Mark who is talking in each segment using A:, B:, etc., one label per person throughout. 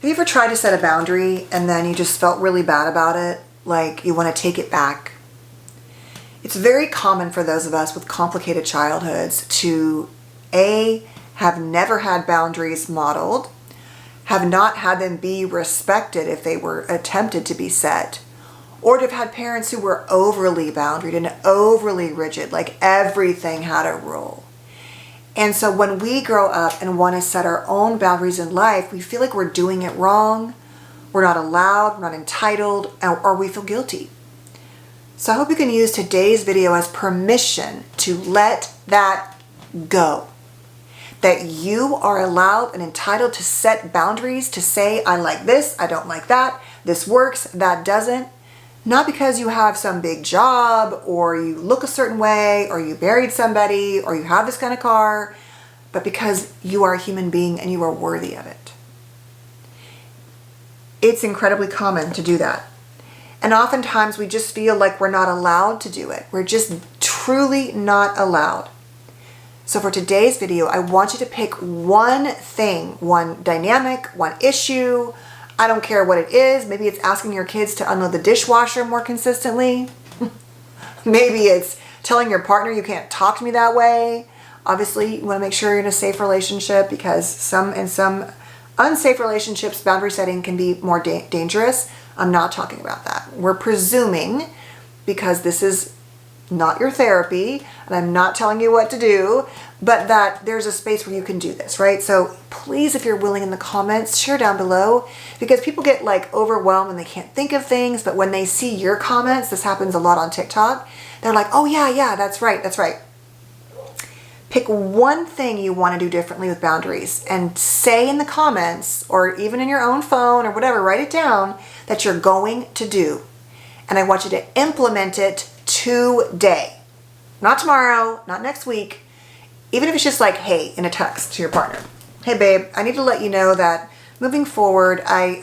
A: Have you ever tried to set a boundary and then you just felt really bad about it? Like you want to take it back? It's very common for those of us with complicated childhoods to have never had boundaries modeled, have not had them be respected if they were attempted to be set, or to have had parents who were overly boundaried and overly rigid, like everything had a rule. And so when we grow up and want to set our own boundaries in life, we feel like we're doing it wrong, we're not allowed, we're not entitled, or we feel guilty. So I hope you can use today's video as permission to let that go. That you are allowed and entitled to set boundaries, to say, I like this, I don't like that, this works, that doesn't. Not because you have some big job, or you look a certain way, or you married somebody, or you have this kind of car, but because you are a human being and you are worthy of it. It's incredibly common to do that. And oftentimes we just feel like we're not allowed to do it. We're just truly not allowed. So for today's video, I want you to pick one thing, one dynamic, one issue. I don't care what it is. Maybe it's asking your kids to unload the dishwasher more consistently. Maybe it's telling your partner you can't talk to me that way. Obviously, you want to make sure you're in a safe relationship, because in some unsafe relationships, boundary setting can be more dangerous. I'm not talking about that. We're presuming, because this is not your therapy, and I'm not telling you what to do, but that there's a space where you can do this, right? So please, if you're willing, in the comments, share down below, because people get like overwhelmed and they can't think of things, but when they see your comments, this happens a lot on TikTok, they're like, oh yeah, that's right. Pick one thing you want to do differently with boundaries and say in the comments, or even in your own phone or whatever, write it down, that you're going to do. And I want you to implement it today. Not tomorrow, not next week. Even if it's just like, hey, in a text to your partner. Hey babe, I need to let you know that moving forward, I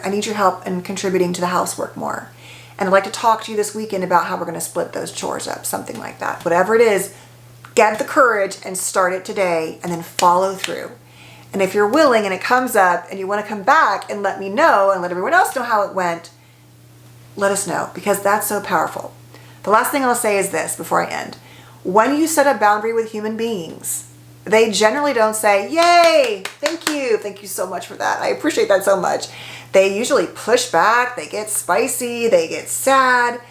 A: need your help in contributing to the housework more. And I'd like to talk to you this weekend about how we're going to split those chores up, something like that. Whatever it is, get the courage and start it today, and then follow through. And if you're willing and it comes up and you want to come back and let me know and let everyone else know how it went, let us know, because that's so powerful. The last thing I'll say is this before I end. When you set a boundary with human beings, they generally don't say, yay, thank you so much for that. I appreciate that so much. They usually push back, they get spicy, they get sad.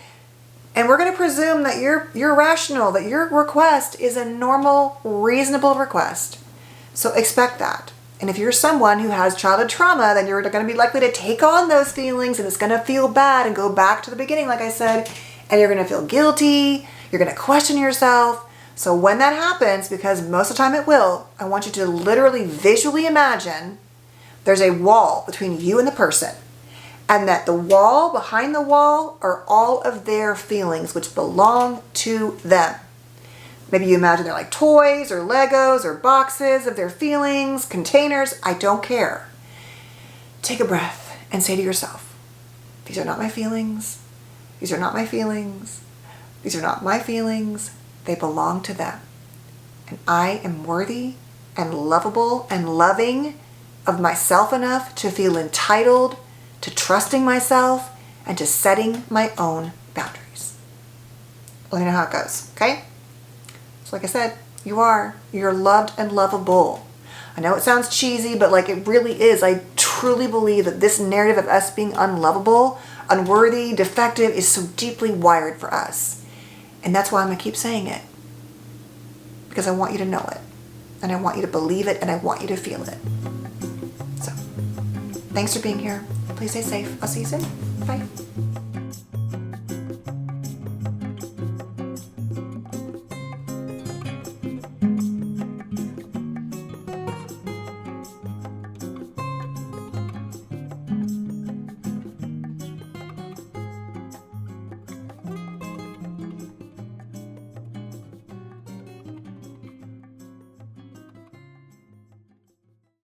A: And we're going to presume that you're rational, that your request is a normal, reasonable request. So expect that. And if you're someone who has childhood trauma, then you're going to be likely to take on those feelings, and it's going to feel bad and go back to the beginning, like I said, and you're going to feel guilty, you're going to question yourself. So when that happens, because most of the time it will, I want you to literally visually imagine there's a wall between you and the person. And that the wall, behind the wall, are all of their feelings which belong to them. Maybe you imagine they're like toys or Legos or boxes of their feelings, containers, I don't care. Take a breath and say to yourself, these are not my feelings. These are not my feelings. These are not my feelings. They belong to them. And I am worthy and lovable and loving of myself enough to feel entitled, to trusting myself, and to setting my own boundaries. Let me know how it goes, okay? So like I said, you're loved and lovable. I know it sounds cheesy, but like it really is. I truly believe that this narrative of us being unlovable, unworthy, defective is so deeply wired for us. And that's why I'm going to keep saying it. Because I want you to know it. And I want you to believe it, and I want you to feel it. So, thanks for being here. Please stay safe. I'll see you soon. Bye.